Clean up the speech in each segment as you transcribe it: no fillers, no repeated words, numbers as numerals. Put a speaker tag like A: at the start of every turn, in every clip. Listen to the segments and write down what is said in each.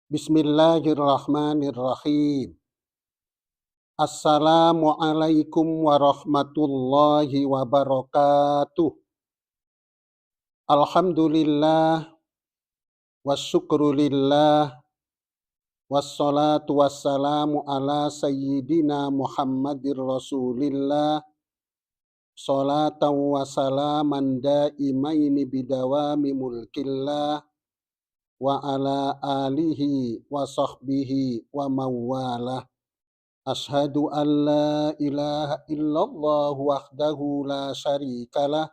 A: Bismillahirrahmanirrahim. Assalamualaikum warahmatullahi wabarakatuh. Alhamdulillah wassyukrulillah wassalatu wassalamu ala sayyidina Muhammadir Rasulillah salatan wa salaman daimaini bidawami mulkillah wa ala alihi wa sahbihi wa mawalah. Asyhadu an la ilaha illallah wahdahu la syarikalah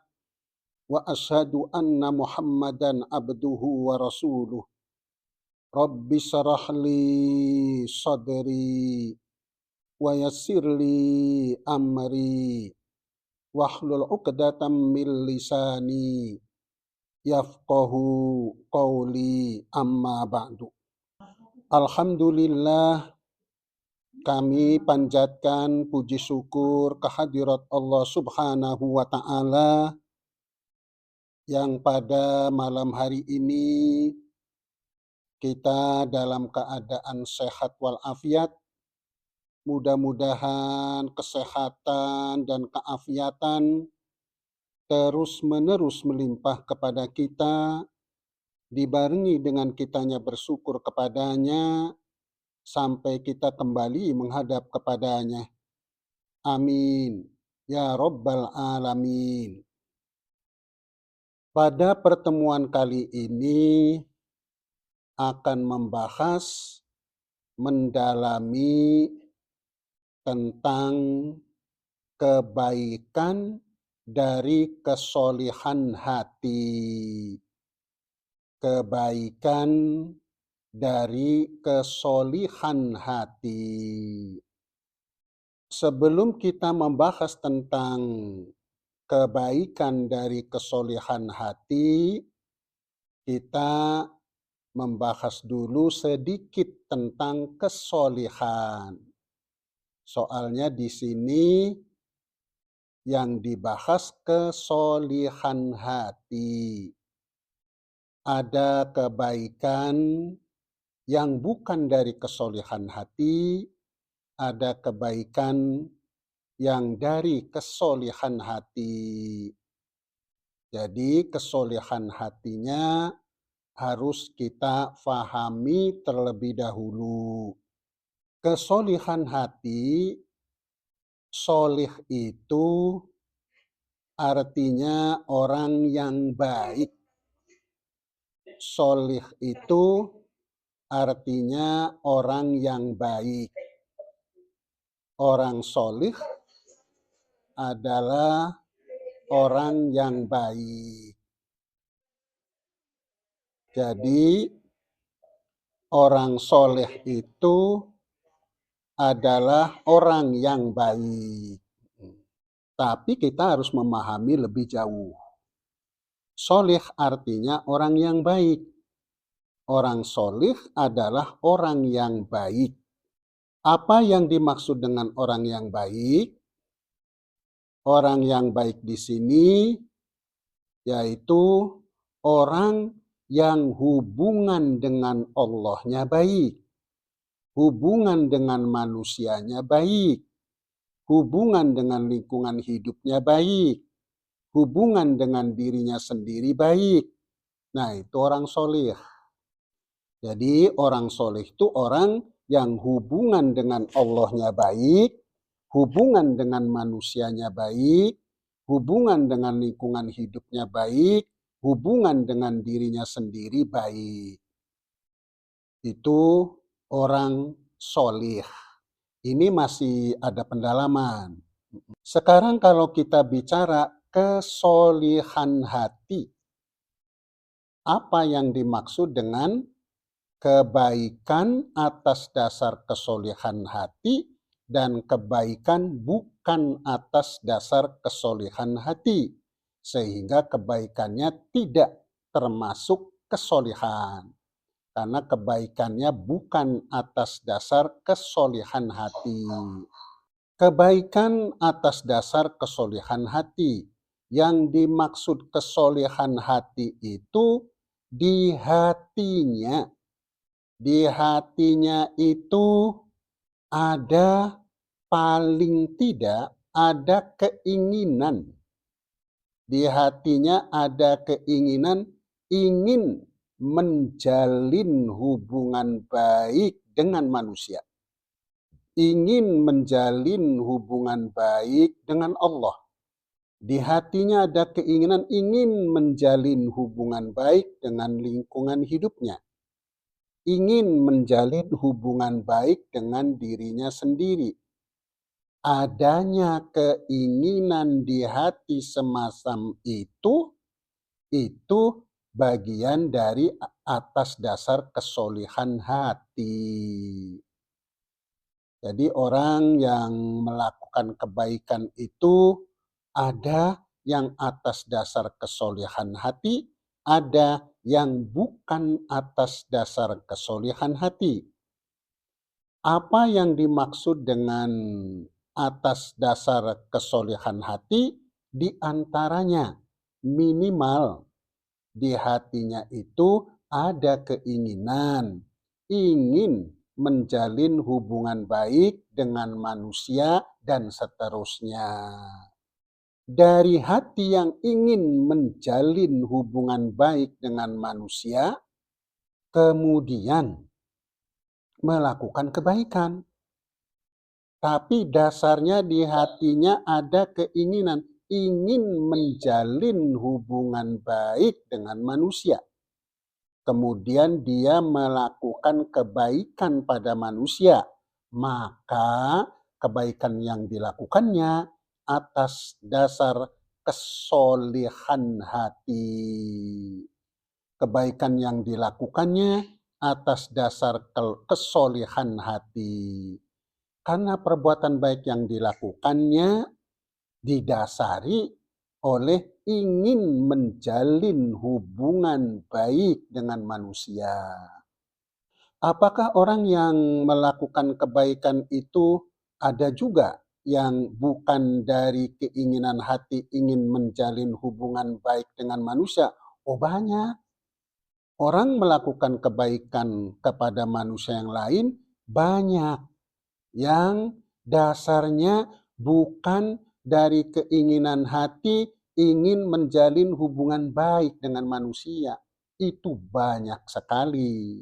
A: wa asyhadu anna Muhammadan abduhu wa rasuluh. Rabbi syrah li sadri wa yassir li amri wahlul 'uqdatam min lisani yafqahu qawli amma ba'du. Alhamdulillah, kami panjatkan puji syukur kehadirat Allah Subhanahu wa Ta'ala yang pada malam hari ini kita dalam keadaan sehat walafiat. Mudah-mudahan kesehatan dan keafiatan terus-menerus melimpah kepada kita, dibarengi dengan kitanya bersyukur kepadanya sampai kita kembali menghadap kepadanya. Amin. Ya Rabbal Alamin. Pada pertemuan kali ini akan membahas, mendalami tentang kebaikan dari kesolihan hati. Kebaikan dari kesolihan hati. Sebelum kita membahas tentang kebaikan dari kesolihan hati, kita membahas dulu sedikit tentang kesolihan. Soalnya di sini yang dibahas kesolihan hati. Ada kebaikan yang bukan dari kesolihan hati, ada kebaikan yang dari kesolihan hati. Jadi kesolihan hatinya harus kita fahami terlebih dahulu. Kesolihan hati, solih itu artinya orang yang baik. Solih itu artinya orang yang baik. Orang solih adalah orang yang baik. Jadi orang soleh itu adalah orang yang baik. Tapi kita harus memahami lebih jauh. Soleh artinya orang yang baik. Orang soleh adalah orang yang baik. Apa yang dimaksud dengan orang yang baik? Orang yang baik di sini yaitu orang yang hubungan dengan Allahnya baik, hubungan dengan manusianya baik, hubungan dengan lingkungan hidupnya baik, hubungan dengan dirinya sendiri baik. Nah, itu orang soleh. Jadi orang soleh itu orang yang hubungan dengan Allahnya baik, hubungan dengan manusianya baik, hubungan dengan lingkungan hidupnya baik, hubungan dengan dirinya sendiri baik. Itu orang soleh. Ini masih ada pendalaman. Sekarang kalau kita bicara kesolihan hati, apa yang dimaksud dengan kebaikan atas dasar kesolihan hati dan kebaikan bukan atas dasar kesolihan hati, sehingga kebaikannya tidak termasuk kesolihan, karena kebaikannya bukan atas dasar kesolihan hati. Kebaikan atas dasar kesolihan hati, yang dimaksud kesolihan hati itu di hatinya. Di hatinya itu ada, paling tidak ada keinginan. Di hatinya ada keinginan ingin menjalin hubungan baik dengan manusia, ingin menjalin hubungan baik dengan Allah. Di hatinya ada keinginan ingin menjalin hubungan baik dengan lingkungan hidupnya, ingin menjalin hubungan baik dengan dirinya sendiri. Adanya keinginan di hati semacam itu bagian dari atas dasar kesolihan hati. Jadi orang yang melakukan kebaikan itu ada yang atas dasar kesolihan hati, ada yang bukan atas dasar kesolihan hati. Apa yang dimaksud dengan atas dasar kesolihan hati? Di antaranya minimal di hatinya itu ada keinginan ingin menjalin hubungan baik dengan manusia dan seterusnya. Dari hati yang ingin menjalin hubungan baik dengan manusia, kemudian melakukan kebaikan. Tapi dasarnya di hatinya ada keinginan ingin menjalin hubungan baik dengan manusia. Kemudian dia melakukan kebaikan pada manusia, maka kebaikan yang dilakukannya atas dasar kesolihan hati. Kebaikan yang dilakukannya atas dasar kesolihan hati. Karena perbuatan baik yang dilakukannya didasari oleh ingin menjalin hubungan baik dengan manusia. Apakah orang yang melakukan kebaikan itu ada juga yang bukan dari keinginan hati ingin menjalin hubungan baik dengan manusia? Oh, banyak. Orang melakukan kebaikan kepada manusia yang lain banyak yang dasarnya bukan dari keinginan hati ingin menjalin hubungan baik dengan manusia. Itu banyak sekali.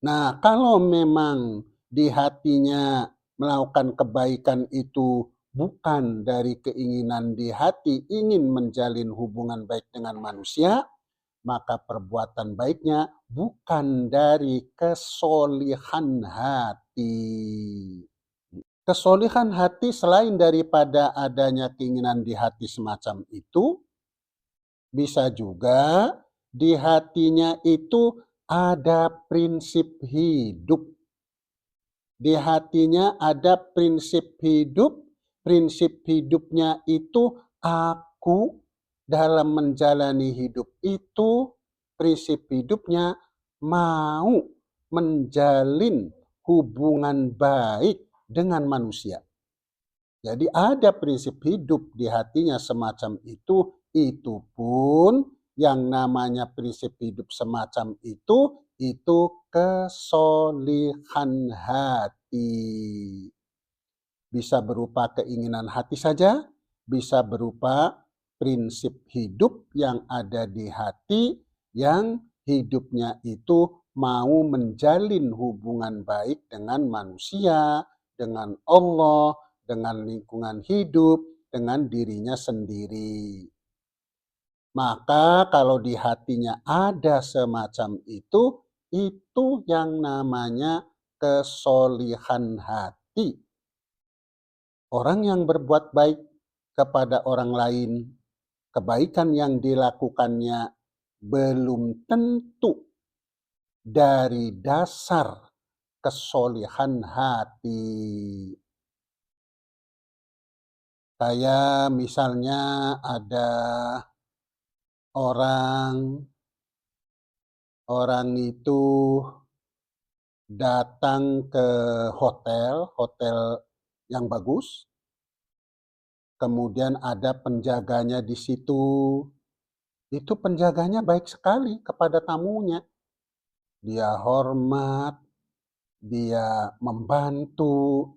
A: Nah, kalau memang di hatinya melakukan kebaikan itu bukan dari keinginan di hati ingin menjalin hubungan baik dengan manusia, maka perbuatan baiknya bukan dari kesolihan hati. Kesolihan hati selain daripada adanya keinginan di hati semacam itu, bisa juga di hatinya itu ada prinsip hidup. Di hatinya ada prinsip hidup, prinsip hidupnya itu aku dalam menjalani hidup itu, prinsip hidupnya mau menjalin hubungan baik dengan manusia. Jadi ada prinsip hidup di hatinya semacam itu pun yang namanya prinsip hidup semacam itu kesolihan hati. Bisa berupa keinginan hati saja, bisa berupa prinsip hidup yang ada di hati yang hidupnya itu mau menjalin hubungan baik dengan manusia, dengan Allah, dengan lingkungan hidup, dengan dirinya sendiri. Maka kalau di hatinya ada semacam itu yang namanya kesolihan hati. Orang yang berbuat baik kepada orang lain, kebaikan yang dilakukannya belum tentu dari dasar kesolihan hati. Kayak misalnya ada orang itu datang ke hotel yang bagus, kemudian ada penjaganya di situ. Itu penjaganya baik sekali kepada tamunya. dia hormat, dia membantu,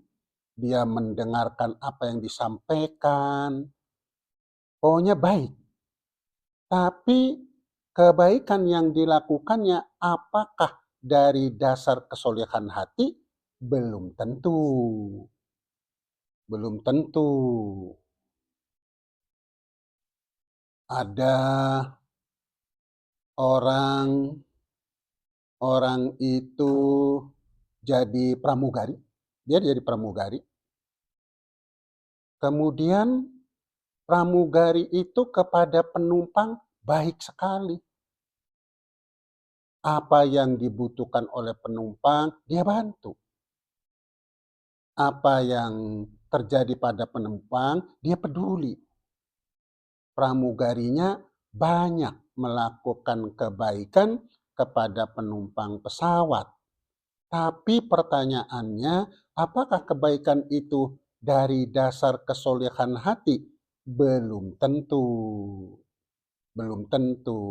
A: dia mendengarkan apa yang disampaikan, pokoknya baik. Tapi kebaikan yang dilakukannya apakah dari dasar kesolehan hati? Belum tentu. Belum tentu. Ada orang itu jadi pramugari, dia jadi pramugari. Kemudian pramugari itu kepada penumpang baik sekali. Apa yang dibutuhkan oleh penumpang, dia bantu. Apa yang terjadi pada penumpang, dia peduli. Pramugarinya banyak melakukan kebaikan kepada penumpang pesawat. Tapi pertanyaannya, apakah kebaikan itu dari dasar kesolehan hati? Belum tentu. Belum tentu.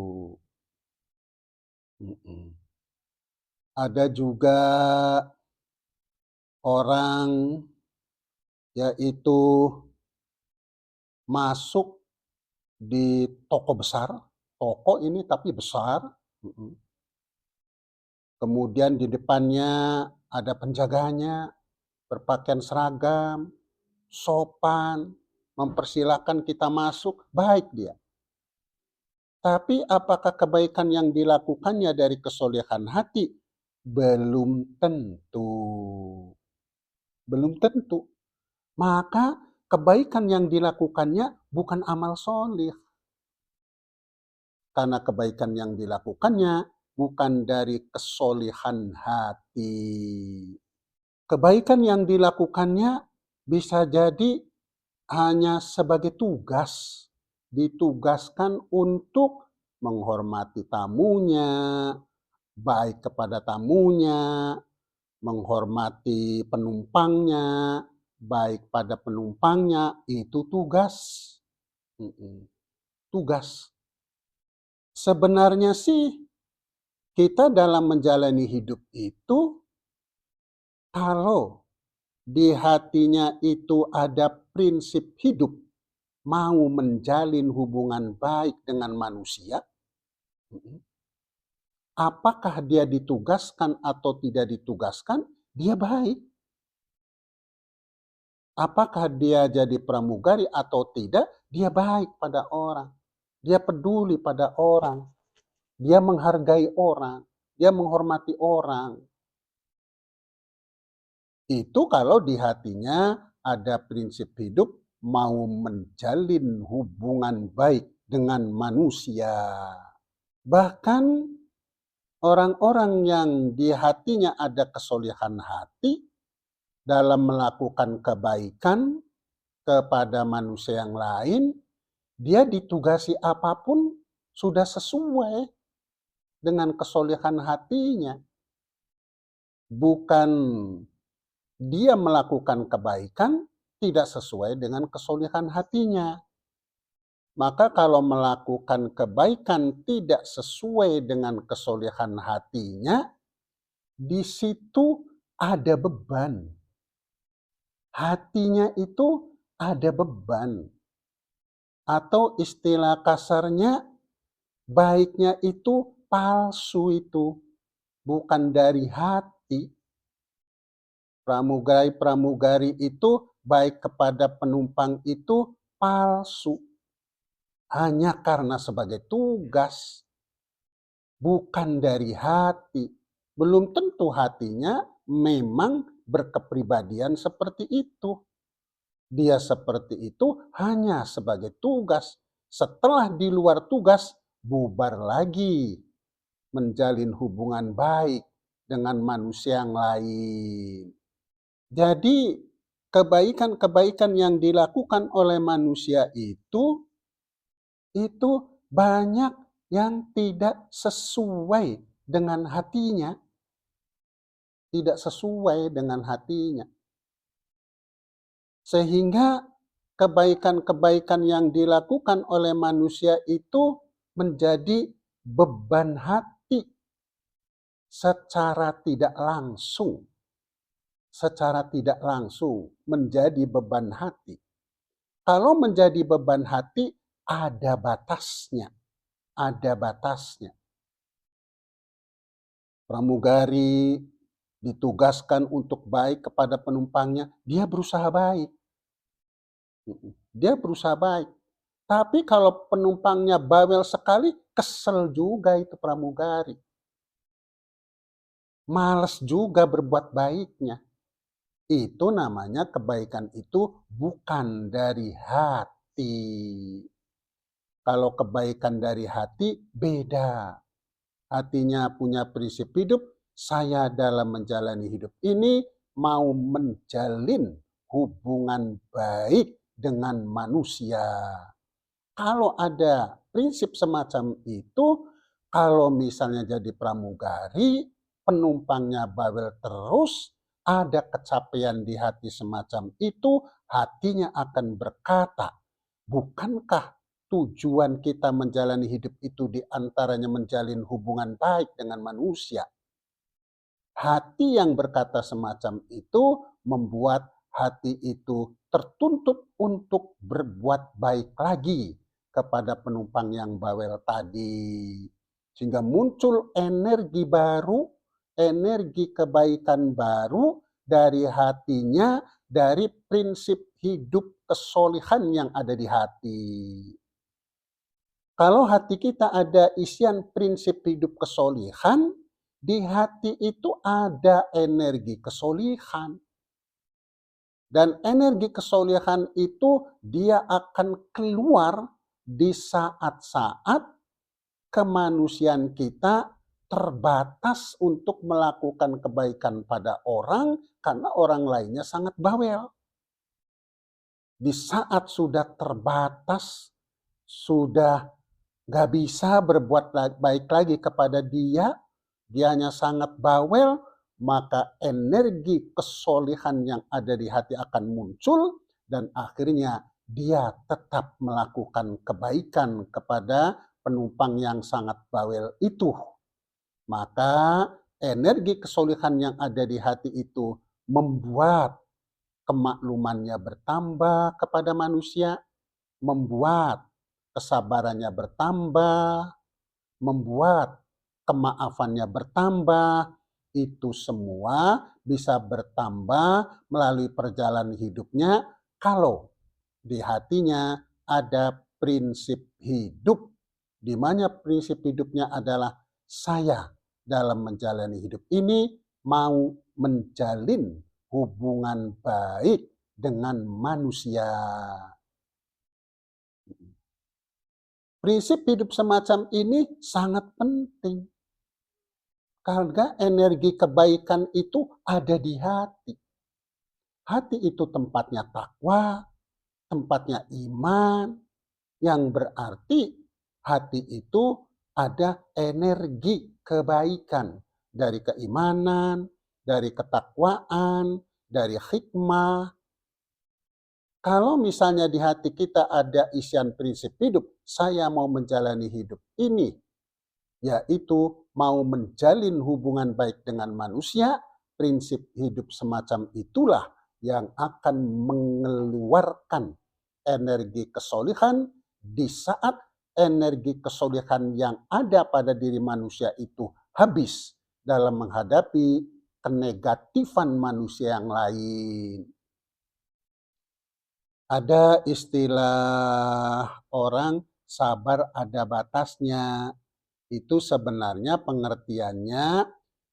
A: Ada juga orang yaitu masuk di toko besar, toko ini tapi besar, kemudian di depannya ada penjaganya, berpakaian seragam, sopan, mempersilahkan kita masuk, baik dia. Tapi apakah kebaikan yang dilakukannya dari kesolehan hati? Belum tentu. Belum tentu. Maka kebaikan yang dilakukannya bukan amal soleh. Karena kebaikan yang dilakukannya bukan dari kesolehan hati. Kebaikan yang dilakukannya bisa jadi hanya sebagai tugas. Ditugaskan untuk menghormati tamunya, baik kepada tamunya, menghormati penumpangnya, baik pada penumpangnya, itu tugas. Tugas. Sebenarnya sih kita dalam menjalani hidup itu, kalau di hatinya itu ada prinsip hidup, mau menjalin hubungan baik dengan manusia, apakah dia ditugaskan atau tidak ditugaskan, dia baik. Apakah dia jadi pramugari atau tidak, dia baik pada orang. Dia peduli pada orang. Dia menghargai orang. Dia menghormati orang. Itu kalau di hatinya ada prinsip hidup mau menjalin hubungan baik dengan manusia. Bahkan orang-orang yang di hatinya ada kesolehan hati dalam melakukan kebaikan kepada manusia yang lain, dia ditugasi apapun sudah sesuai dengan kesolehan hatinya. Bukan dia melakukan kebaikan tidak sesuai dengan kesolehan hatinya. Maka kalau melakukan kebaikan tidak sesuai dengan kesolehan hatinya, di situ ada beban. Hatinya itu ada beban. Atau istilah kasarnya, baiknya itu palsu itu. Bukan dari hati. Pramugari-pramugari itu baik kepada penumpang itu palsu. Hanya karena sebagai tugas. Bukan dari hati. Belum tentu hatinya memang berkepribadian seperti itu. Dia seperti itu hanya sebagai tugas. Setelah di luar tugas, bubar lagi. Menjalin hubungan baik dengan manusia yang lain. Jadi kebaikan-kebaikan yang dilakukan oleh manusia itu banyak yang tidak sesuai dengan hatinya. Tidak sesuai dengan hatinya. Sehingga kebaikan-kebaikan yang dilakukan oleh manusia itu menjadi beban hati. secara tidak langsung menjadi beban hati. Kalau menjadi beban hati ada batasnya, ada batasnya. Pramugari ditugaskan untuk baik kepada penumpangnya, dia berusaha baik. Dia berusaha baik. Tapi kalau penumpangnya bawel sekali, kesel juga itu pramugari. Males juga berbuat baiknya. Itu namanya kebaikan itu bukan dari hati. Kalau kebaikan dari hati beda. Hatinya punya prinsip hidup, saya dalam menjalani hidup ini mau menjalin hubungan baik dengan manusia. Kalau ada prinsip semacam itu, kalau misalnya jadi pramugari, penumpangnya bawel terus, ada kecapean di hati semacam itu, hatinya akan berkata, bukankah tujuan kita menjalani hidup itu diantaranya menjalin hubungan baik dengan manusia? Hati yang berkata semacam itu membuat hati itu tertuntut untuk berbuat baik lagi kepada penumpang yang bawel tadi. Sehingga muncul energi baru, energi kebaikan baru dari hatinya, dari prinsip hidup kesolihan yang ada di hati. Kalau hati kita ada isian prinsip hidup kesolihan, di hati itu ada energi kesolihan. Dan energi kesolihan itu dia akan keluar di saat-saat kemanusiaan kita terbatas untuk melakukan kebaikan pada orang karena orang lainnya sangat bawel. Di saat sudah terbatas, sudah gak bisa berbuat baik lagi kepada dia, dianya sangat bawel, maka energi kesolihan yang ada di hati akan muncul dan akhirnya dia tetap melakukan kebaikan kepada penumpang yang sangat bawel itu. Maka energi kesolihan yang ada di hati itu membuat kemaklumannya bertambah kepada manusia, membuat kesabarannya bertambah, membuat kemaafannya bertambah, itu semua bisa bertambah melalui perjalanan hidupnya kalau di hatinya ada prinsip hidup, di mana prinsip hidupnya adalah saya dalam menjalani hidup ini mau menjalin hubungan baik dengan manusia. Prinsip hidup semacam ini sangat penting. Karena energi kebaikan itu ada di hati. Hati itu tempatnya takwa, tempatnya iman, yang berarti hati itu ada energi kebaikan dari keimanan, dari ketakwaan, dari hikmah. Kalau misalnya di hati kita ada isian prinsip hidup, saya mau menjalani hidup ini, yaitu mau menjalin hubungan baik dengan manusia, prinsip hidup semacam itulah yang akan mengeluarkan energi kesolihan di saat energi kesolihan yang ada pada diri manusia itu habis dalam menghadapi kenegatifan manusia yang lain. Ada istilah orang sabar ada batasnya. Itu sebenarnya pengertiannya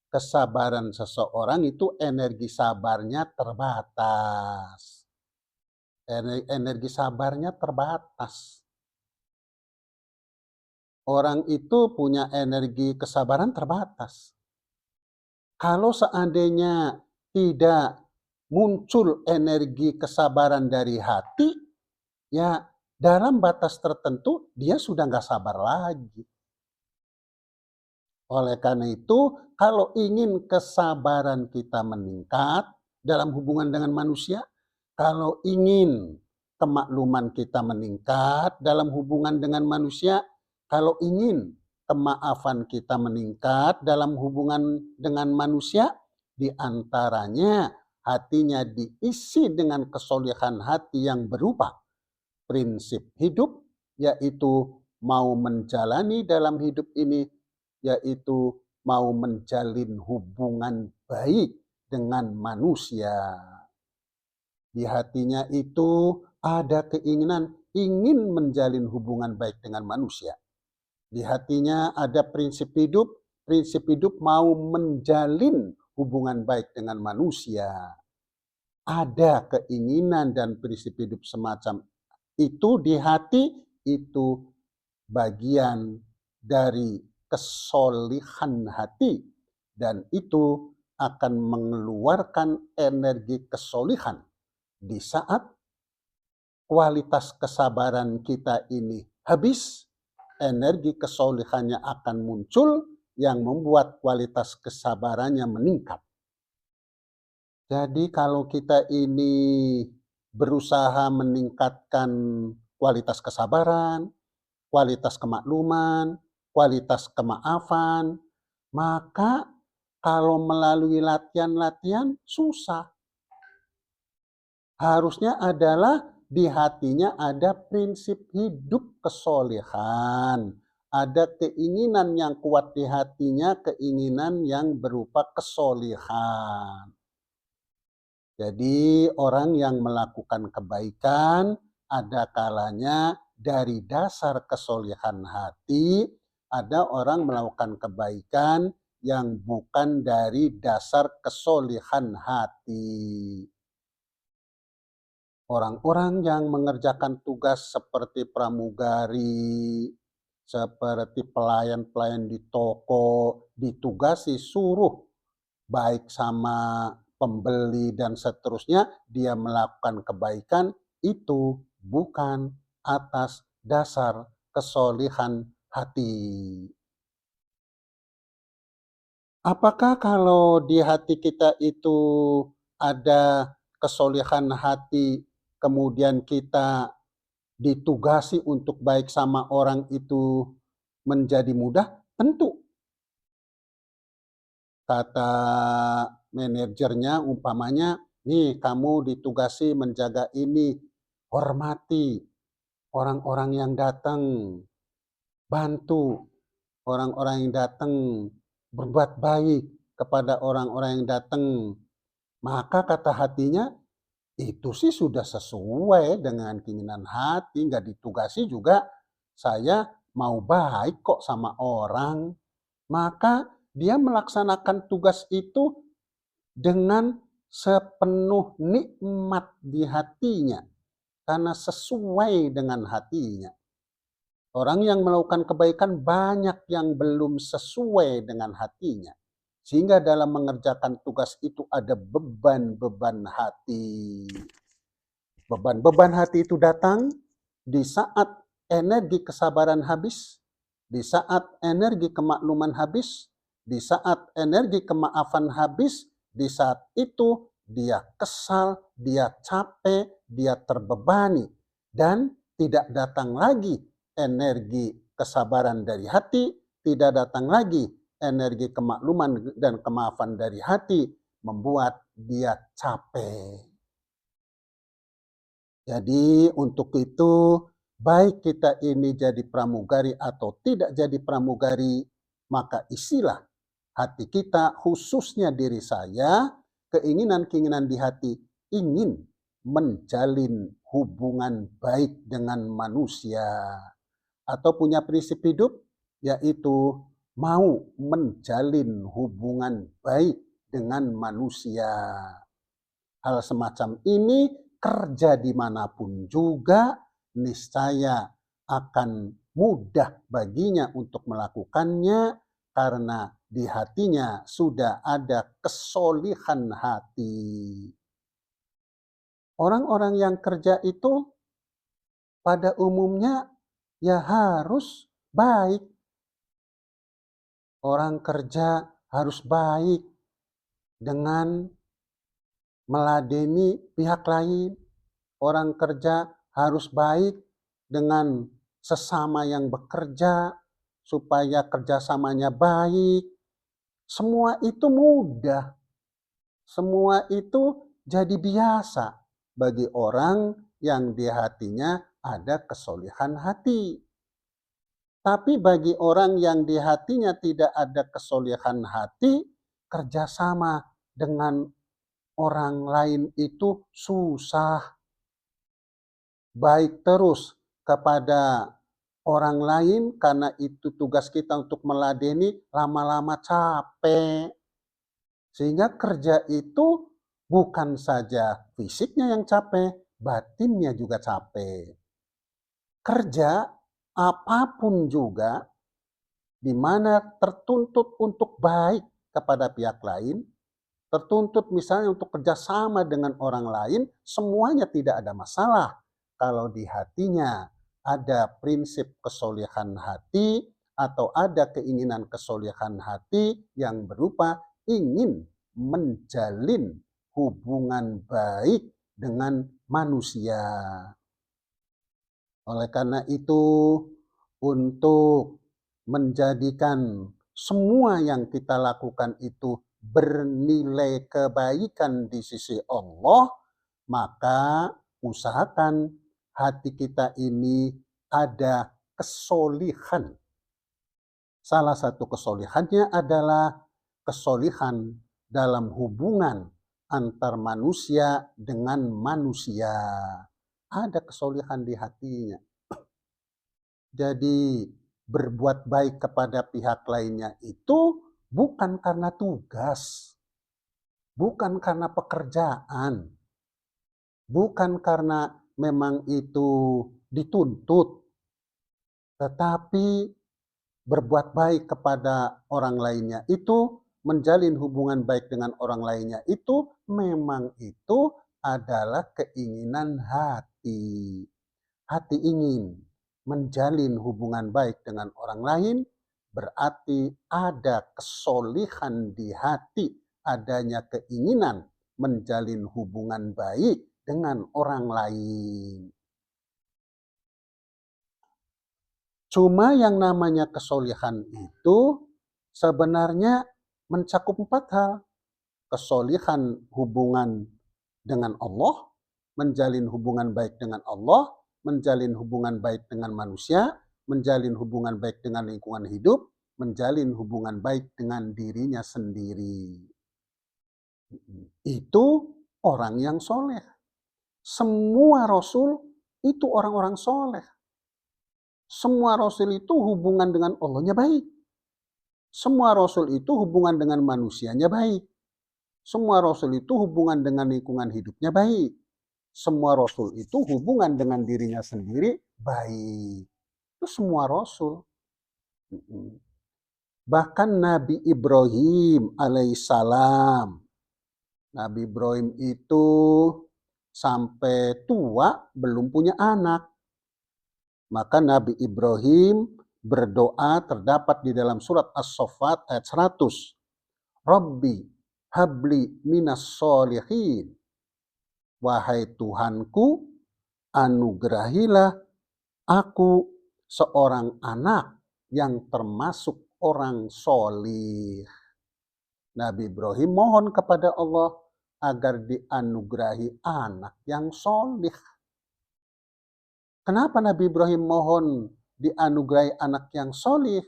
A: kesabaran seseorang itu energi sabarnya terbatas. Energi sabarnya terbatas. Orang itu punya energi kesabaran terbatas. Kalau seandainya tidak muncul energi kesabaran dari hati, ya dalam batas tertentu dia sudah nggak sabar lagi. Oleh karena itu, kalau ingin kesabaran kita meningkat dalam hubungan dengan manusia, kalau ingin kemakluman kita meningkat dalam hubungan dengan manusia, kalau ingin kemaafan kita meningkat dalam hubungan dengan manusia, di antaranya hatinya diisi dengan kesolehan hati yang berupa prinsip hidup, yaitu mau menjalani dalam hidup ini, yaitu mau menjalin hubungan baik dengan manusia. Di hatinya itu ada keinginan ingin menjalin hubungan baik dengan manusia. Di hatinya ada prinsip hidup mau menjalin hubungan baik dengan manusia. Ada keinginan dan prinsip hidup semacam itu di hati, itu bagian dari kesolihan hati, dan itu akan mengeluarkan energi kesolihan di saat kualitas kesabaran kita ini habis. Energi kesolihannya akan muncul yang membuat kualitas kesabarannya meningkat. Jadi kalau kita ini berusaha meningkatkan kualitas kesabaran, kualitas kemakluman, kualitas kemaafan, maka kalau melalui latihan-latihan susah. Harusnya adalah di hatinya ada prinsip hidup kesolehan. Ada keinginan yang kuat di hatinya, keinginan yang berupa kesolehan. Jadi orang yang melakukan kebaikan ada kalanya dari dasar kesolehan hati, ada orang melakukan kebaikan yang bukan dari dasar kesolehan hati. Orang-orang yang mengerjakan tugas seperti pramugari, seperti pelayan-pelayan di toko, ditugasi suruh baik sama pembeli dan seterusnya, dia melakukan kebaikan, itu bukan atas dasar kesolehan hati. Apakah kalau di hati kita itu ada kesolehan hati, kemudian kita ditugasi untuk baik sama orang itu menjadi mudah? Tentu. Kata manajernya umpamanya, nih kamu ditugasi menjaga ini, hormati orang-orang yang datang, bantu orang-orang yang datang, berbuat baik kepada orang-orang yang datang. Maka kata hatinya, itu sih sudah sesuai dengan keinginan hati, nggak ditugasi juga saya mau baik kok sama orang. Maka dia melaksanakan tugas itu dengan sepenuh nikmat di hatinya, karena sesuai dengan hatinya. Orang yang melakukan kebaikan banyak yang belum sesuai dengan hatinya. Sehingga dalam mengerjakan tugas itu ada beban-beban hati. Beban-beban hati itu datang di saat energi kesabaran habis, di saat energi kemakluman habis, di saat energi kemaafan habis, di saat itu dia kesal, dia capek, dia terbebani, dan tidak datang lagi energi kesabaran dari hati, tidak datang lagi energi kemakluman dan kemaafan dari hati, membuat dia capek. Jadi untuk itu, baik kita ini jadi pramugari atau tidak jadi pramugari, maka isilah hati kita, khususnya diri saya, keinginan-keinginan di hati ingin menjalin hubungan baik dengan manusia. Atau punya prinsip hidup, yaitu mau menjalin hubungan baik dengan manusia. Hal semacam ini kerja dimanapun juga niscaya akan mudah baginya untuk melakukannya karena di hatinya sudah ada kesolihan hati. Orang-orang yang kerja itu pada umumnya ya harus baik. Orang kerja harus baik dengan meladeni pihak lain. Orang kerja harus baik dengan sesama yang bekerja supaya kerjasamanya baik. Semua itu mudah. Semua itu jadi biasa bagi orang yang di hatinya ada kesolehan hati. Tapi bagi orang yang di hatinya tidak ada kesolehan hati, kerjasama dengan orang lain itu susah. Baik terus kepada orang lain karena itu tugas kita untuk meladeni, lama-lama capek. Sehingga kerja itu bukan saja fisiknya yang capek, batinnya juga capek. Kerja apapun juga di mana tertuntut untuk baik kepada pihak lain, tertuntut misalnya untuk kerjasama dengan orang lain, semuanya tidak ada masalah. Kalau di hatinya ada prinsip kesolehan hati atau ada keinginan kesolehan hati yang berupa ingin menjalin hubungan baik dengan manusia. Oleh karena itu, untuk menjadikan semua yang kita lakukan itu bernilai kebaikan di sisi Allah, maka usahakan hati kita ini ada kesolihan. Salah satu kesolihannya adalah kesolihan dalam hubungan antar manusia dengan manusia. Ada kesolihan di hatinya. Jadi berbuat baik kepada pihak lainnya itu bukan karena tugas, bukan karena pekerjaan, bukan karena memang itu dituntut, tetapi berbuat baik kepada orang lainnya itu, menjalin hubungan baik dengan orang lainnya itu, memang itu adalah keinginan hati. Hati ingin menjalin hubungan baik dengan orang lain, berarti ada kesolihan di hati, adanya keinginan menjalin hubungan baik dengan orang lain. Cuma yang namanya kesolihan itu sebenarnya mencakup 4 hal. Kesolihan hubungan dengan Allah, menjalin hubungan baik dengan Allah, menjalin hubungan baik dengan manusia, menjalin hubungan baik dengan lingkungan hidup, menjalin hubungan baik dengan dirinya sendiri. Itu orang yang soleh. Semua Rasul itu orang-orang soleh. Semua Rasul itu hubungan dengan Allahnya baik. Semua Rasul itu hubungan dengan manusianya baik. Semua Rasul itu hubungan dengan lingkungan hidupnya baik. Semua Rasul itu hubungan dengan dirinya sendiri baik. Itu semua Rasul. Bahkan Nabi Ibrahim alaihissalam. Nabi Ibrahim itu sampai tua belum punya anak. Maka Nabi Ibrahim berdoa terdapat di dalam surat As-Saffat ayat 100. Rabbi habli minas solihin. Wahai Tuhanku, anugerahilah aku seorang anak yang termasuk orang solih. Nabi Ibrahim mohon kepada Allah agar dianugerahi anak yang solih. Kenapa Nabi Ibrahim mohon dianugerahi anak yang solih?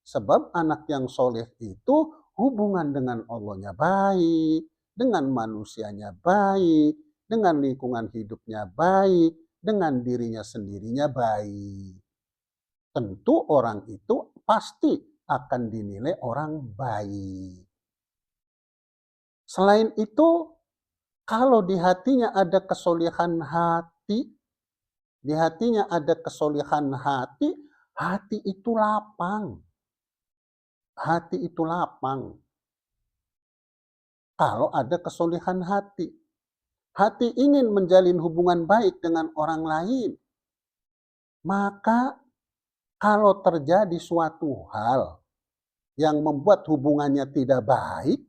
A: Sebab anak yang solih itu hubungan dengan Allahnya baik, dengan manusianya baik, dengan lingkungan hidupnya baik, dengan dirinya sendirinya baik. Tentu orang itu pasti akan dinilai orang baik. Selain itu, kalau di hatinya ada kesolihan hati, di hatinya ada kesolihan hati, hati itu lapang. Hati itu lapang. Kalau ada kesolihan hati. Hati ingin menjalin hubungan baik dengan orang lain. Maka kalau terjadi suatu hal yang membuat hubungannya tidak baik,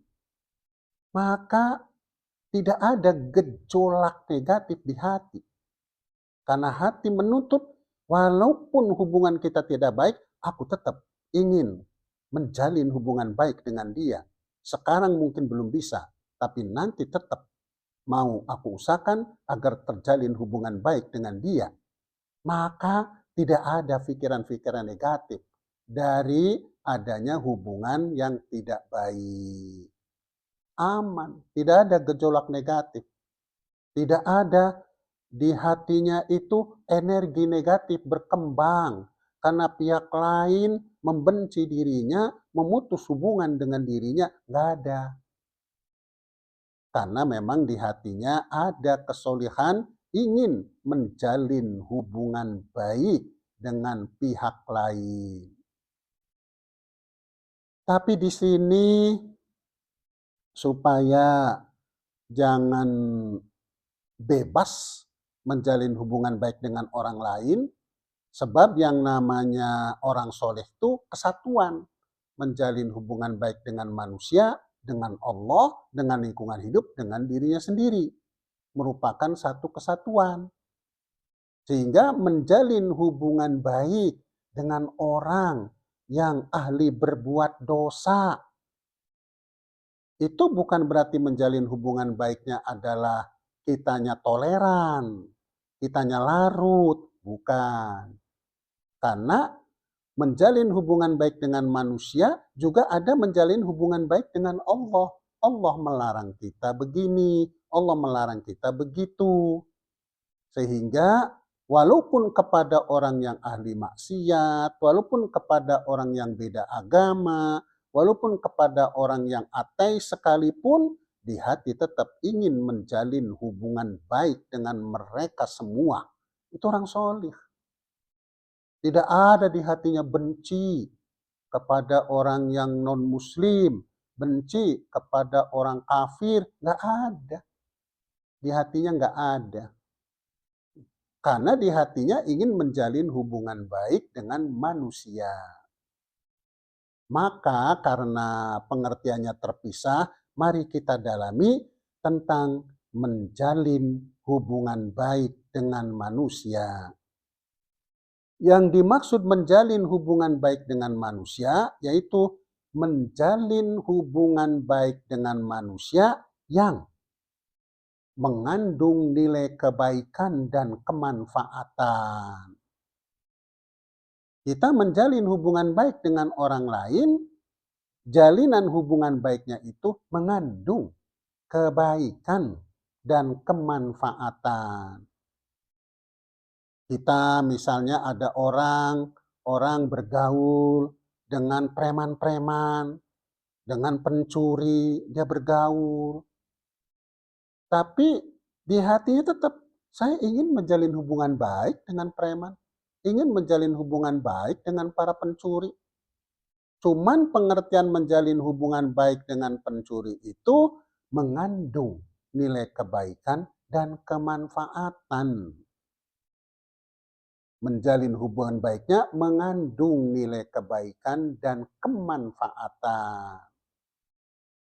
A: maka tidak ada gejolak negatif di hati. Karena hati menuntut, walaupun hubungan kita tidak baik, aku tetap ingin menjalin hubungan baik dengan dia, sekarang mungkin belum bisa, tapi nanti tetap mau aku usahakan agar terjalin hubungan baik dengan dia, maka tidak ada pikiran-pikiran negatif dari adanya hubungan yang tidak baik. Aman, tidak ada gejolak negatif, tidak ada di hatinya itu energi negatif berkembang karena pihak lain membenci dirinya, memutus hubungan dengan dirinya, nggak ada. Karena memang di hatinya ada kesolehan ingin menjalin hubungan baik dengan pihak lain. Tapi di sini supaya jangan bebas menjalin hubungan baik dengan orang lain, sebab yang namanya orang soleh itu kesatuan, menjalin hubungan baik dengan manusia, dengan Allah, dengan lingkungan hidup, dengan dirinya sendiri, merupakan satu kesatuan. Sehingga menjalin hubungan baik dengan orang yang ahli berbuat dosa, itu bukan berarti menjalin hubungan baiknya adalah kitanya toleran, kitanya larut, bukan. Karena menjalin hubungan baik dengan manusia juga ada menjalin hubungan baik dengan Allah. Allah melarang kita begini, Allah melarang kita begitu. Sehingga walaupun kepada orang yang ahli maksiat, walaupun kepada orang yang beda agama, walaupun kepada orang yang ateis sekalipun, di hati tetap ingin menjalin hubungan baik dengan mereka semua. Itu orang solih. Tidak ada di hatinya benci kepada orang yang non-muslim, benci kepada orang kafir, nggak ada. Di hatinya nggak ada. Karena di hatinya ingin menjalin hubungan baik dengan manusia. Maka karena pengertiannya terpisah, mari kita dalami tentang menjalin hubungan baik dengan manusia. Yang dimaksud menjalin hubungan baik dengan manusia yaitu menjalin hubungan baik dengan manusia yang mengandung nilai kebaikan dan kemanfaatan. Kita menjalin hubungan baik dengan orang lain, jalinan hubungan baiknya itu mengandung kebaikan dan kemanfaatan. Kita misalnya ada orang bergaul dengan preman-preman, dengan pencuri, dia bergaul. Tapi di hatinya tetap, saya ingin menjalin hubungan baik dengan preman, ingin menjalin hubungan baik dengan para pencuri. Cuman pengertian menjalin hubungan baik dengan pencuri itu mengandung nilai kebaikan dan kemanfaatan. Menjalin hubungan baiknya mengandung nilai kebaikan dan kemanfaatan.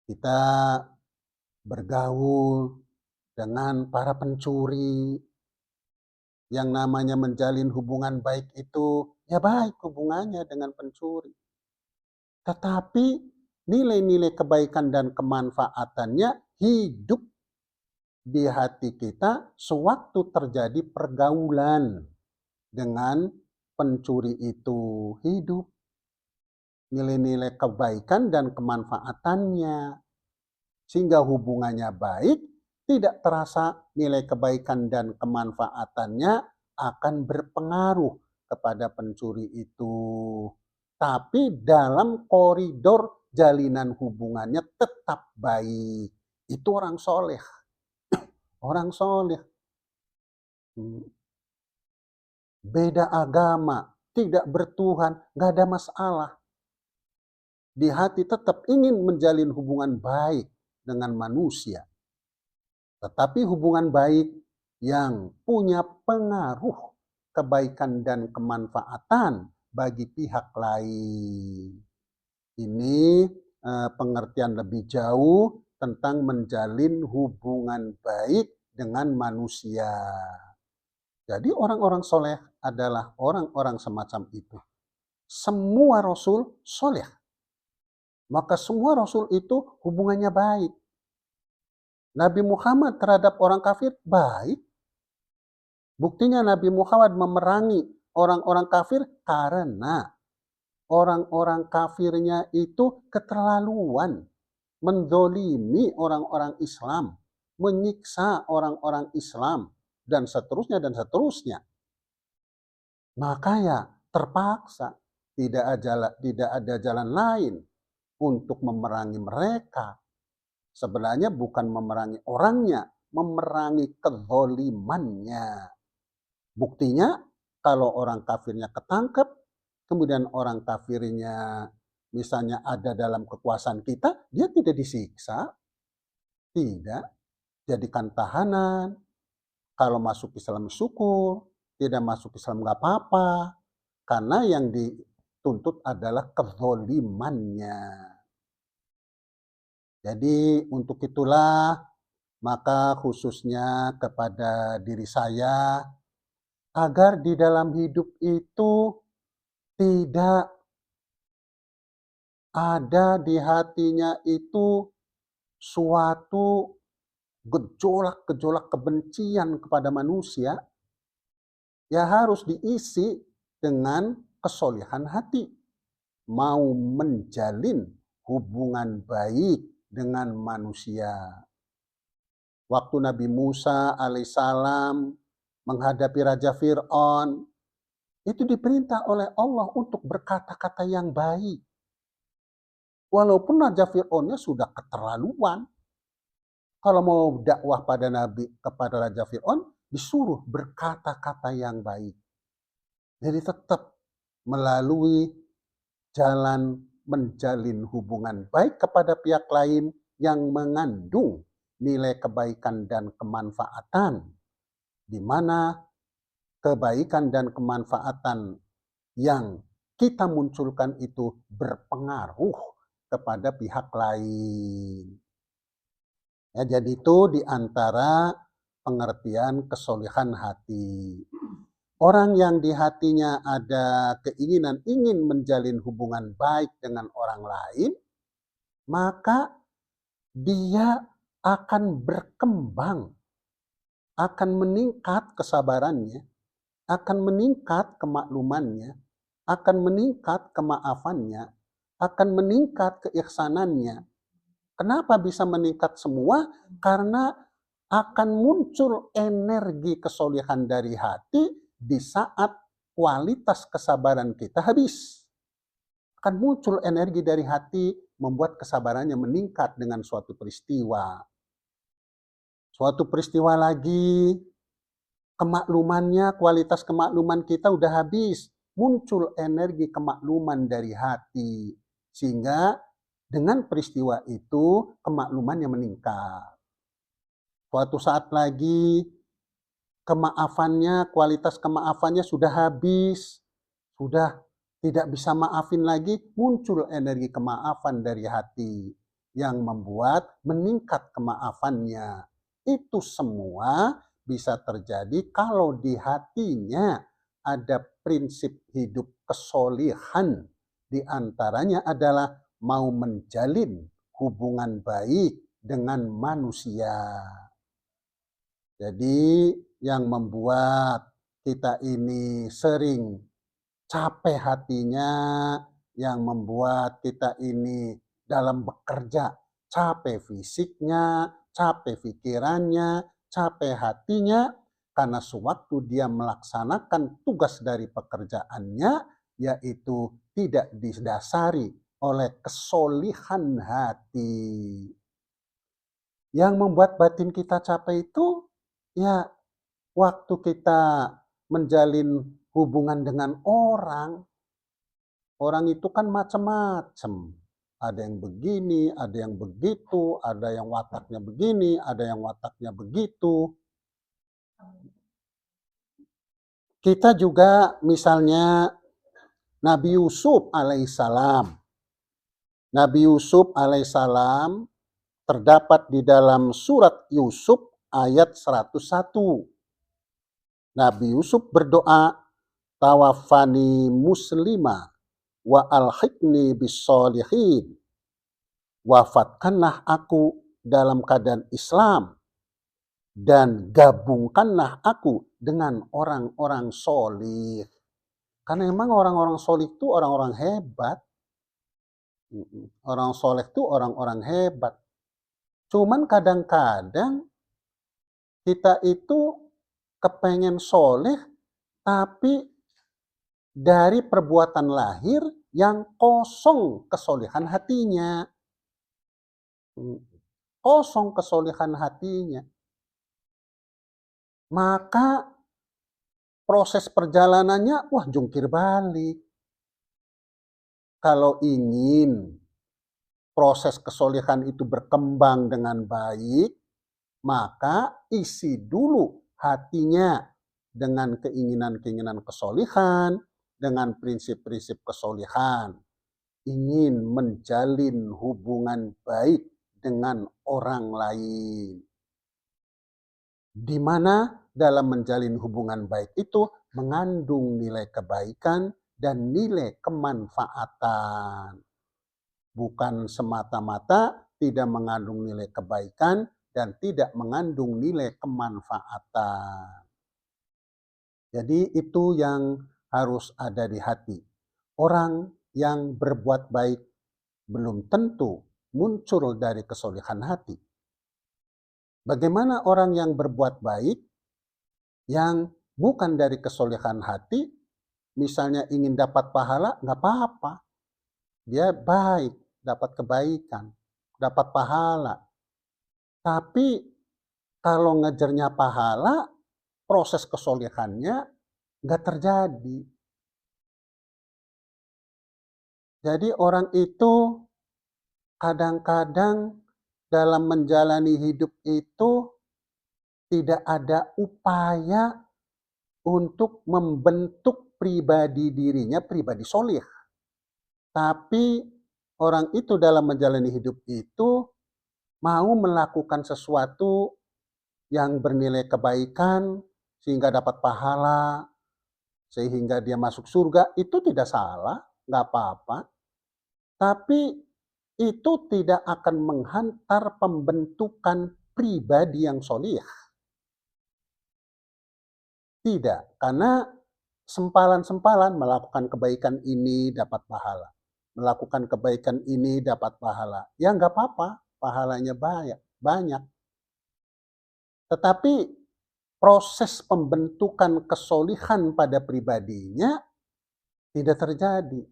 A: Kita bergaul dengan para pencuri, yang namanya menjalin hubungan baik itu, ya baik hubungannya dengan pencuri. Tetapi nilai-nilai kebaikan dan kemanfaatannya hidup di hati kita sewaktu terjadi pergaulan dengan pencuri itu, hidup nilai-nilai kebaikan dan kemanfaatannya. Sehingga hubungannya baik, tidak terasa nilai kebaikan dan kemanfaatannya akan berpengaruh kepada pencuri itu. Tapi dalam koridor jalinan hubungannya tetap baik. Itu orang soleh. Orang soleh. Beda agama, tidak bertuhan, gak ada masalah. Di hati tetap ingin menjalin hubungan baik dengan manusia. Tetapi hubungan baik yang punya pengaruh kebaikan dan kemanfaatan bagi pihak lain. Ini pengertian lebih jauh tentang menjalin hubungan baik dengan manusia. Jadi orang-orang soleh adalah orang-orang semacam itu. semua rasul soleh. Maka semua rasul itu hubungannya baik. Nabi Muhammad terhadap orang kafir baik. Buktinya Nabi Muhammad memerangi orang-orang kafir karena orang-orang kafirnya itu keterlaluan, mendolimi orang-orang Islam, menyiksa orang-orang Islam, dan seterusnya dan seterusnya. Maka ya terpaksa tidak ada jalan lain untuk memerangi mereka. Sebenarnya bukan memerangi orangnya, memerangi kezolimannya. Buktinya kalau orang kafirnya ketangkep, kemudian orang kafirnya misalnya ada dalam kekuasaan kita, dia tidak disiksa, tidak jadikan tahanan. Kalau masuk Islam syukur, tidak masuk Islam nggak apa-apa, karena yang dituntut adalah kezolimannya. Jadi untuk itulah maka khususnya kepada diri saya, agar di dalam hidup itu tidak ada di hatinya itu suatu gejolak-gejolak kebencian kepada manusia, ya harus diisi dengan kesolehan hati. Mau menjalin hubungan baik dengan manusia. Waktu Nabi Musa alaihissalam menghadapi Raja Fir'aun, itu diperintah oleh Allah untuk berkata-kata yang baik. Walaupun Raja Fir'aunnya sudah keterlaluan. Kalau mau dakwah pada Nabi kepada Raja Fir'aun, disuruh berkata-kata yang baik. Jadi tetap melalui jalan menjalin hubungan baik kepada pihak lain yang mengandung nilai kebaikan dan kemanfaatan, di mana kebaikan dan kemanfaatan yang kita munculkan itu berpengaruh kepada pihak lain. Ya, jadi itu diantara pengertian kesolehan hati. Orang yang di hatinya ada keinginan ingin menjalin hubungan baik dengan orang lain, maka dia akan berkembang, akan meningkat kesabarannya, akan meningkat kemaklumannya, akan meningkat kemaafannya, akan meningkat keihsanannya. Kenapa bisa meningkat semua? Karena akan muncul energi kesolehan dari hati di saat kualitas kesabaran kita habis. Akan muncul energi dari hati membuat kesabarannya meningkat dengan suatu peristiwa. Suatu peristiwa lagi, kemaklumannya, kualitas kemakluman kita udah habis. Muncul energi kemakluman dari hati. Sehingga dengan peristiwa itu kemaklumannya meningkat. Suatu saat lagi kemaafannya, kualitas kemaafannya sudah habis. Sudah tidak bisa maafin lagi, muncul energi kemaafan dari hati yang membuat meningkat kemaafannya. Itu semua bisa terjadi kalau di hatinya ada prinsip hidup kesolihan. Di antaranya adalah mau menjalin hubungan baik dengan manusia. Jadi yang membuat kita ini sering capek hatinya, yang membuat kita ini dalam bekerja capek fisiknya, capek pikirannya, capek hatinya, karena sewaktu dia melaksanakan tugas dari pekerjaannya, yaitu tidak didasari oleh kesolihan hati. Yang membuat batin kita capek itu, ya waktu kita menjalin hubungan dengan orang itu kan macam-macam. Ada yang begini, ada yang begitu, ada yang wataknya begini, ada yang wataknya begitu. Kita juga misalnya Nabi Yusuf alaihissalam. Nabi Yusuf alaihissalam terdapat di dalam surat Yusuf ayat 101. Nabi Yusuf berdoa, tawafani muslimah wa alhiqni bis-sholihin. Wafatkanlah aku dalam keadaan Islam dan gabungkanlah aku dengan orang-orang solih. Karena memang orang-orang solih itu orang-orang hebat. Orang soleh itu orang-orang hebat. Cuman kadang-kadang kita itu kepengen soleh tapi dari perbuatan lahir yang kosong kesolehan hatinya. Kosong kesolehan hatinya. Maka proses perjalanannya, wah jungkir balik. Kalau ingin proses kesolehan itu berkembang dengan baik, maka isi dulu hatinya dengan keinginan-keinginan kesolehan, dengan prinsip-prinsip kesolehan. Ingin menjalin hubungan baik dengan orang lain. Di mana dalam menjalin hubungan baik itu mengandung nilai kebaikan dan nilai kemanfaatan. Bukan semata-mata tidak mengandung nilai kebaikan dan tidak mengandung nilai kemanfaatan. Jadi itu yang harus ada di hati. Orang yang berbuat baik belum tentu muncul dari kesolehan hati. Bagaimana orang yang berbuat baik yang bukan dari kesolehan hati, misalnya ingin dapat pahala, nggak apa-apa. Dia baik, dapat kebaikan, dapat pahala. Tapi kalau ngejarnya pahala, proses kesolehannya nggak terjadi. Jadi orang itu kadang-kadang dalam menjalani hidup itu tidak ada upaya untuk membentuk pribadi dirinya pribadi soleh. Tapi orang itu dalam menjalani hidup itu mau melakukan sesuatu yang bernilai kebaikan sehingga dapat pahala, sehingga dia masuk surga, itu tidak salah, nggak apa-apa. Tapi itu tidak akan menghantar pembentukan pribadi yang solih. Tidak, karena sempalan-sempalan melakukan kebaikan ini dapat pahala. Melakukan kebaikan ini dapat pahala. Ya nggak apa-apa, pahalanya banyak. Tetapi proses pembentukan kesolihan pada pribadinya tidak terjadi.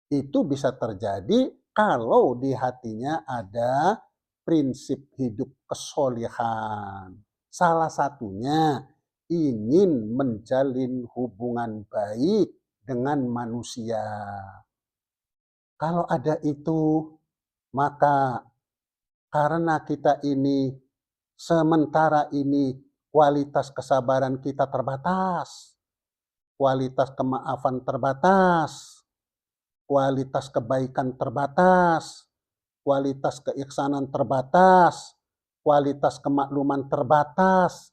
A: Itu bisa terjadi kalau di hatinya ada prinsip hidup kesolihan. Salah satunya ingin menjalin hubungan baik dengan manusia. Kalau ada itu, maka karena kita ini sementara ini kualitas kesabaran kita terbatas, kualitas kemaafan terbatas, kualitas kebaikan terbatas, kualitas keihsanan terbatas, kualitas kemakluman terbatas.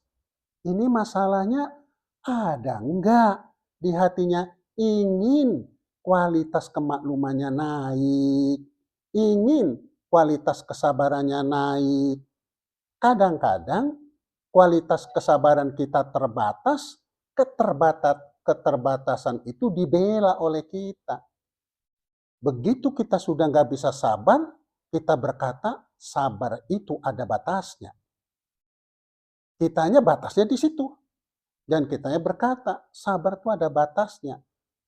A: Ini masalahnya ada enggak di hatinya ingin kualitas kemaklumannya naik, ingin kualitas kesabarannya naik. Kadang-kadang kualitas kesabaran kita terbatas, keterbatasan itu dibela oleh kita. Begitu kita sudah nggak bisa sabar, kita berkata sabar itu ada batasnya. Kitanya batasnya di situ. Dan kitanya berkata, sabar itu ada batasnya.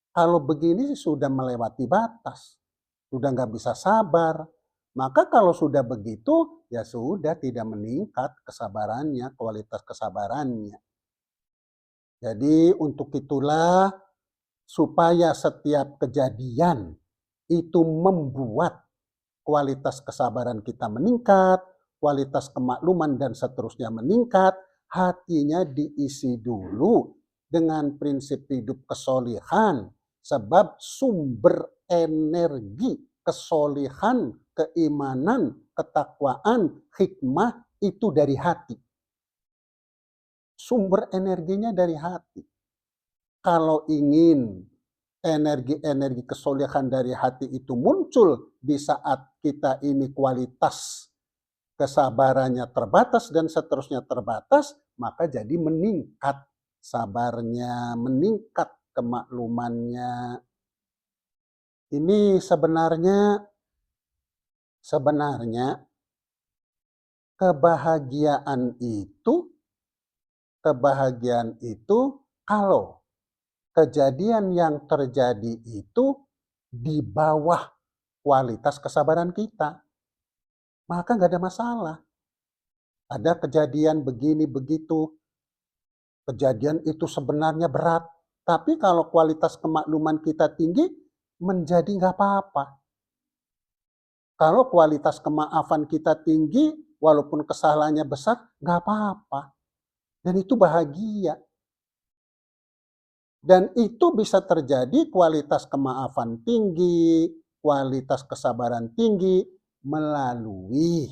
A: Kalau begini sudah melewati batas. Sudah nggak bisa sabar. Maka kalau sudah begitu, ya sudah tidak meningkat kesabarannya, kualitas kesabarannya. Jadi untuk itulah supaya setiap kejadian itu membuat kualitas kesabaran kita meningkat, kualitas kemakluman dan seterusnya meningkat, hatinya diisi dulu dengan prinsip hidup kesolihan, sebab sumber energi kesolihan, keimanan, ketakwaan, hikmah itu dari hati. Sumber energinya dari hati. Kalau ingin energi-energi kesolehan dari hati itu muncul di saat kita ini kualitas kesabarannya terbatas dan seterusnya terbatas, maka jadi meningkat sabarnya, meningkat kemaklumannya. Ini sebenarnya kebahagiaan itu kalau kejadian yang terjadi itu di bawah kualitas kesabaran kita, maka nggak ada masalah. Ada kejadian begini begitu, kejadian itu sebenarnya berat, tapi kalau kualitas kemakluman kita tinggi, menjadi nggak apa-apa. Kalau kualitas kemaafan kita tinggi, walaupun kesalahannya besar, nggak apa-apa. Dan itu bahagia. Dan itu bisa terjadi kualitas kemaafan tinggi, kualitas kesabaran tinggi, melalui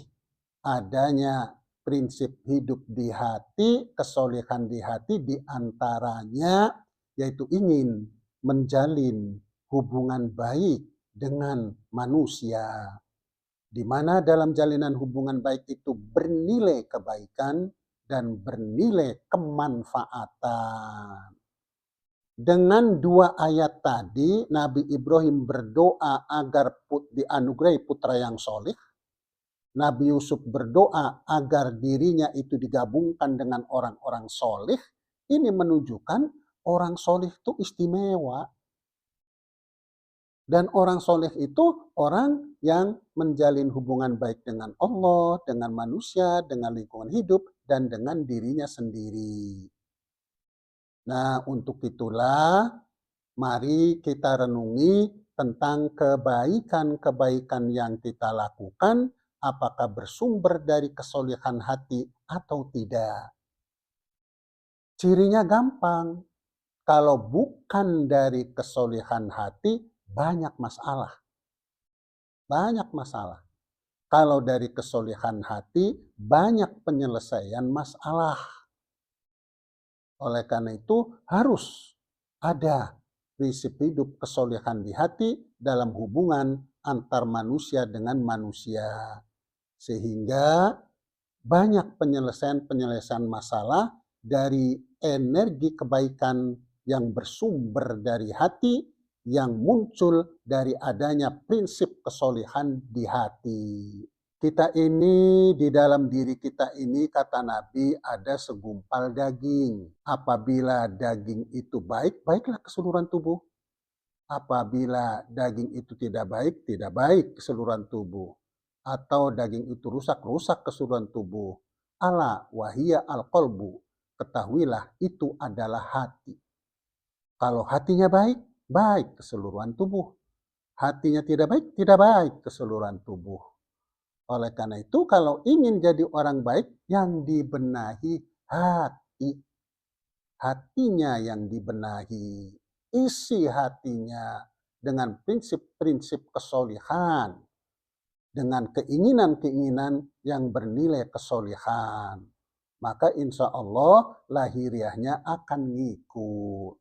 A: adanya prinsip hidup di hati, kesolehan di hati, di antaranya yaitu ingin menjalin hubungan baik dengan manusia. Di mana dalam jalinan hubungan baik itu bernilai kebaikan dan bernilai kemanfaatan. Dengan dua ayat tadi, Nabi Ibrahim berdoa agar dianugerahi putra yang soleh. Nabi Yusuf berdoa agar dirinya itu digabungkan dengan orang-orang soleh. Ini menunjukkan orang soleh itu istimewa. Dan orang soleh itu orang yang menjalin hubungan baik dengan Allah, dengan manusia, dengan lingkungan hidup, dan dengan dirinya sendiri. Nah, untuk itulah mari kita renungi tentang kebaikan-kebaikan yang kita lakukan, apakah bersumber dari kesolehan hati atau tidak. Cirinya gampang, kalau bukan dari kesolehan hati, banyak masalah. Banyak masalah. Kalau dari kesolehan hati, banyak penyelesaian masalah. Oleh karena itu harus ada prinsip hidup kesolehan di hati dalam hubungan antar manusia dengan manusia. Sehingga banyak penyelesaian masalah dari energi kebaikan yang bersumber dari hati, yang muncul dari adanya prinsip kesolehan di hati. Kita ini, di dalam diri kita ini, kata Nabi, ada segumpal daging. Apabila daging itu baik, baiklah keseluruhan tubuh. Apabila daging itu tidak baik keseluruhan tubuh. Atau daging itu rusak keseluruhan tubuh. Ala wahia al-qalbu. Ketahuilah itu adalah hati. Kalau hatinya baik, baik keseluruhan tubuh. Hatinya tidak baik keseluruhan tubuh. Oleh karena itu, kalau ingin jadi orang baik, yang dibenahi hati. Hatinya yang dibenahi. Isi hatinya dengan prinsip-prinsip kesolehan. Dengan keinginan-keinginan yang bernilai kesolehan. Maka insya Allah lahiriahnya akan ngikut.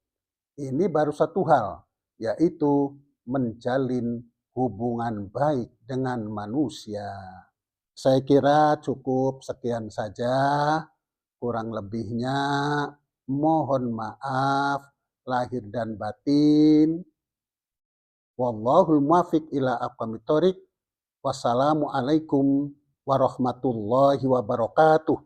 A: Ini baru satu hal, yaitu menjalin hubungan baik dengan manusia. Saya kira cukup sekian saja, kurang lebihnya mohon maaf lahir dan batin. Wallahul muwaffiq ila aqwamit thoriq. Wassalamualaikum warahmatullahi wabarakatuh.